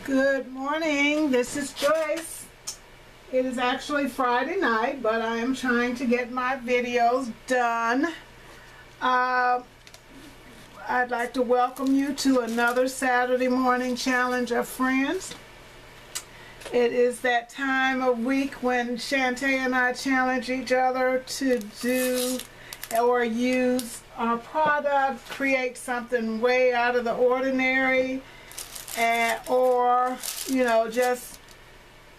Good morning, this is Joyce. It is actually Friday night, but I am trying to get my videos done. I'd like to welcome you to another Saturday morning challenge of friends. It is that time of week when Shanta and I challenge each other to do or use our product, create something way out of the ordinary, or just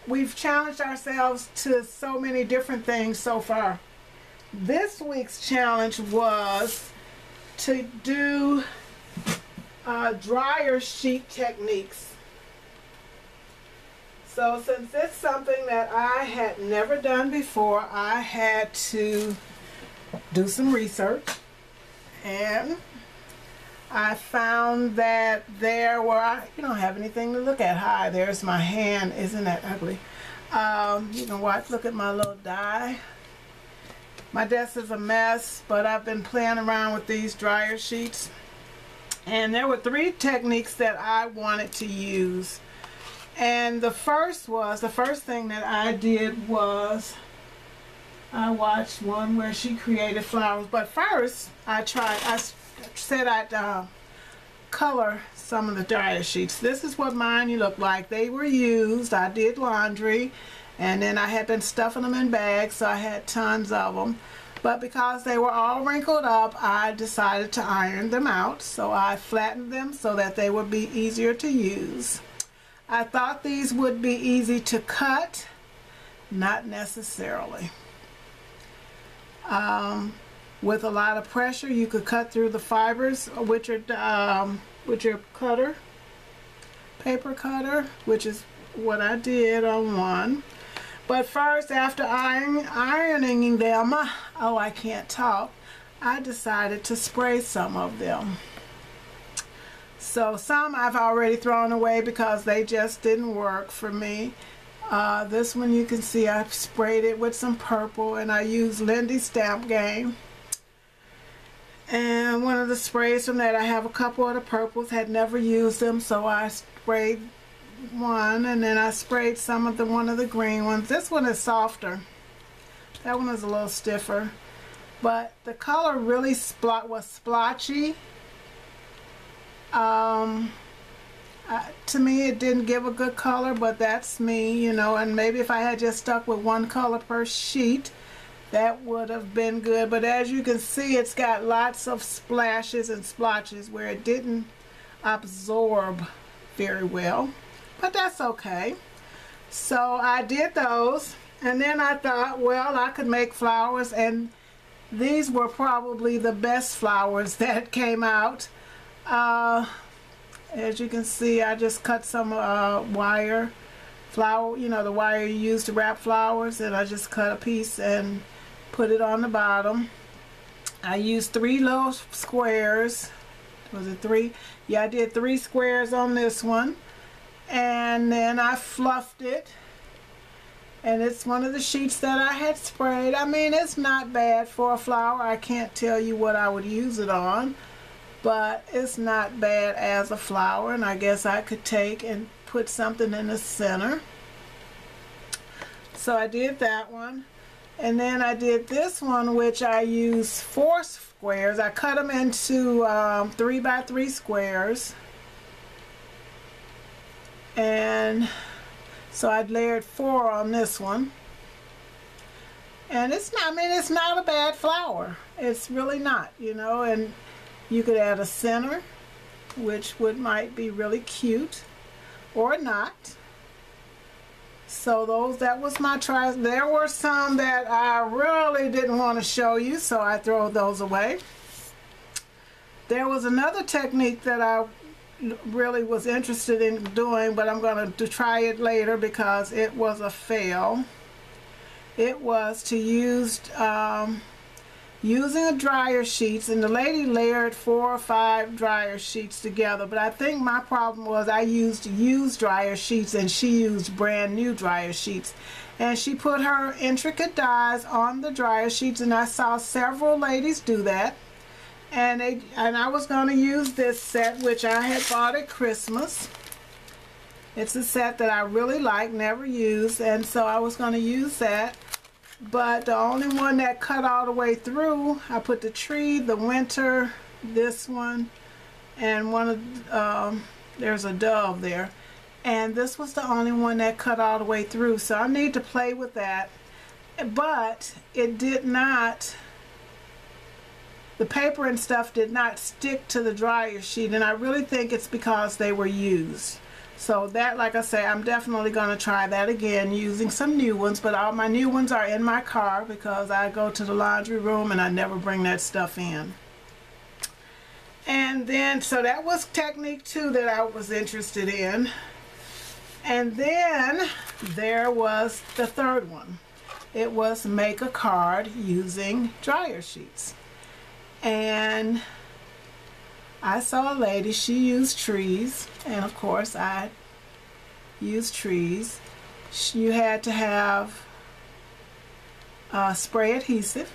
we've challenged ourselves to so many different things so far. This week's challenge was to do dryer sheet techniques. So since it's something that I had never done before, I had to do some research, and I found that there were, you don't have anything to look at. Hi, there's my hand. Isn't that ugly? You can watch, look at my little die. My desk is a mess, but I've been playing around with these dryer sheets. And there were 3 techniques that I wanted to use. And the first thing that I did was I watched one where she created flowers. But first, I said I'd color some of the dryer sheets. This is what mine look like. They were used. I did laundry, and then I had been stuffing them in bags, so I had tons of them. But because they were all wrinkled up, I decided to iron them out. So I flattened them so that they would be easier to use. I thought these would be easy to cut. Not necessarily. With a lot of pressure, you could cut through the fibers with your cutter, paper cutter, which is what I did on one. But first, after ironing them, oh, I can't talk, I decided to spray some of them. So some I've already thrown away because they just didn't work for me. This one, you can see I've sprayed it with some purple, and I used Lindy's Stamp Game. And one of the sprays from that, I have a couple of the purples, had never used them, so I sprayed one, and then I sprayed one of the green ones. This one is softer. That one is a little stiffer. But the color really was splotchy. To me, it didn't give a good color, but that's me, and maybe if I had just stuck with one color per sheet, that would have been good. But as you can see, it's got lots of splashes and splotches where it didn't absorb very well, but that's okay. So I did those, and then I thought, well, I could make flowers, and these were probably the best flowers that came out. As you can see, I just cut some wire flower, the wire you use to wrap flowers, and I just cut a piece and put it on the bottom. I used 3 little squares. Was it 3? Yeah, I did 3 squares on this one, and then I fluffed it, and it's one of the sheets that I had sprayed. I mean, it's not bad for a flower. I can't tell you what I would use it on, but it's not bad as a flower, and I guess I could take and put something in the center. So I did that one, and then I did this one, which I used 4 squares. I cut them into 3 by 3 squares, and so I layered 4 on this one. And it's not, it's not a bad flower. It's really not, and you could add a center, which might be really cute, or not. So that was my tries. There were some that I really didn't want to show you, so I throw those away. There was another technique that I really was interested in doing, but I'm going to try it later because it was a fail. It was to use using a dryer sheets, and the lady layered 4 or 5 dryer sheets together, but I think my problem was I used used dryer sheets and she used brand new dryer sheets, and she put her intricate dies on the dryer sheets, and I saw several ladies do that, and I was going to use this set, which I had bought at Christmas, It's a set that I really like, never used, and so I was going to use that. But the only one that cut all the way through, I put the tree, the winter, this one, and one of there's a dove there, and this was the only one that cut all the way through. So I need to play with that, but it did not. The paper and stuff did not stick to the dryer sheet, and I really think it's because they were used. So that, like I say, I'm definitely going to try that again using some new ones, but all my new ones are in my car because I go to the laundry room and I never bring that stuff in. And then, so that was technique 2 that I was interested in. And then there was the third one. It was make a card using dryer sheets. And I saw a lady, she used trees, and of course I used trees. You had to have spray adhesive,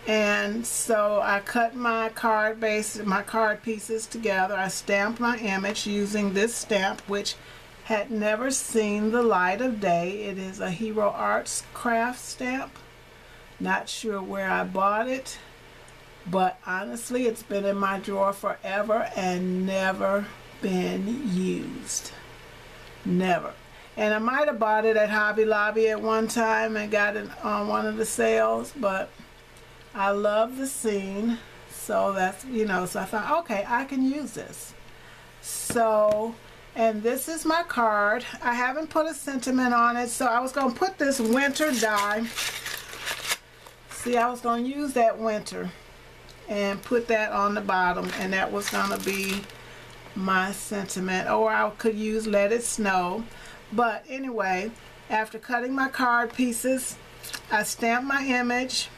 and so I cut my card pieces together. I stamped my image using this stamp, which had never seen the light of day. It is a Hero Arts craft stamp. Not sure where I bought it, but honestly it's been in my drawer forever and never been used. Never. And I might have bought it at Hobby Lobby at one time and got it on one of the sales, but I love the scene, so that's, you know, so I thought, okay, I can use this. So, and this is my card. I haven't put a sentiment on it, so I was going to put this winter die. See, I was going to use that winter and put that on the bottom, and that was going to be my sentiment, or I could use Let It Snow. But anyway, after cutting my card pieces, I stamped my image,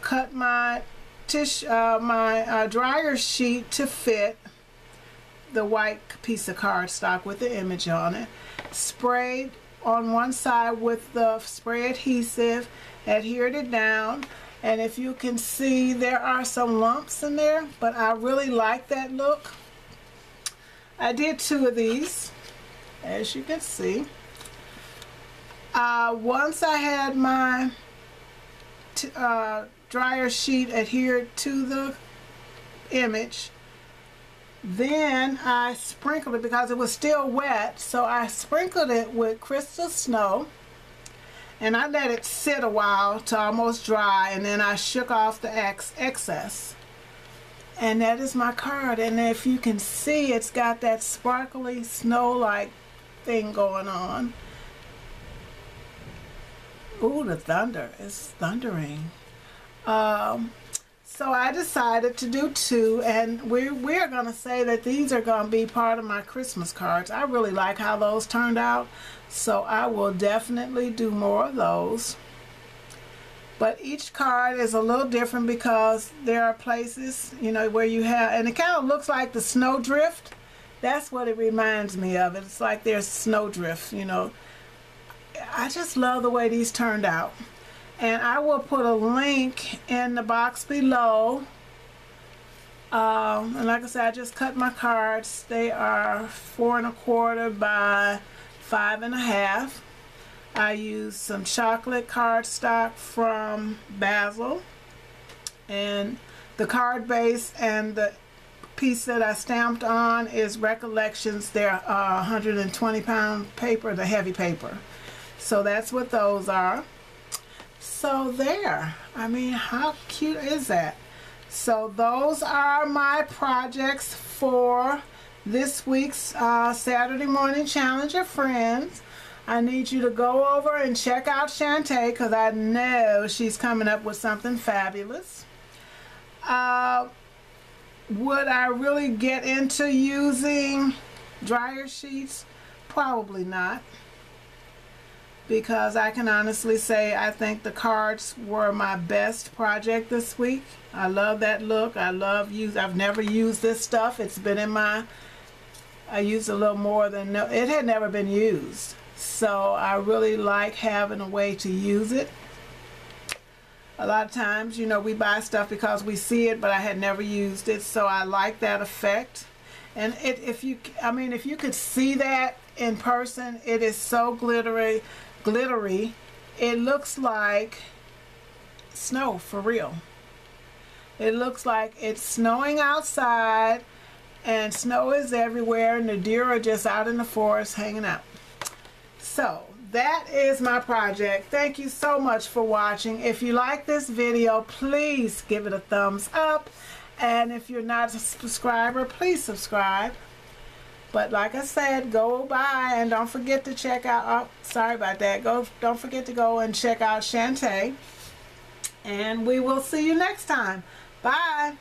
cut my dryer sheet to fit the white piece of cardstock with the image on it, sprayed on one side with the spray adhesive, adhered it down, and if you can see, there are some lumps in there, but I really like that look. I did 2 of these, as you can see. Once I had my dryer sheet adhered to the image, then I sprinkled it because it was still wet, so I sprinkled it with crystal snow, and I let it sit a while to almost dry, and then I shook off the excess. And that is my card, and if you can see, it's got that sparkly snow-like thing going on. Ooh, the thunder is thundering. So I decided to do 2, and we're going to say that these are going to be part of my Christmas cards. I really like how those turned out, so I will definitely do more of those. But each card is a little different because there are places, you know, where you have, and it kind of looks like the snowdrift. That's what it reminds me of. It's like there's snowdrift, you know. I just love the way these turned out. And I will put a link in the box below. And like I said, I just cut my cards. They are 4 1/4 by 5 1/2. I used some chocolate cardstock from Basil, and the card base and the piece that I stamped on is Recollections. They're 120-pound paper, the heavy paper. So that's what those are. So there, I mean, how cute is that? So those are my projects for this week's Saturday Morning Challenger friends. I need you to go over and check out Shanta because I know she's coming up with something fabulous. Would I really get into using dryer sheets? Probably not. Because I can honestly say I think the cards were my best project this week. I love that look. I've never used this stuff. It's been in my, I used a little more than, it had never been used. So I really like having a way to use it. A lot of times, you know, we buy stuff because we see it, but I had never used it, so I like that effect. And if you could see that in person, it is so glittery. It looks like snow for real. It looks like it's snowing outside, and snow is everywhere, and the deer are just out in the forest hanging out. So that is my project. Thank you so much for watching. If you like this video, please give it a thumbs up. And if you're not a subscriber, please subscribe. But like I said, go by and don't forget to check out, oh, sorry about that. Don't forget to go and check out Shanta. And we will see you next time. Bye.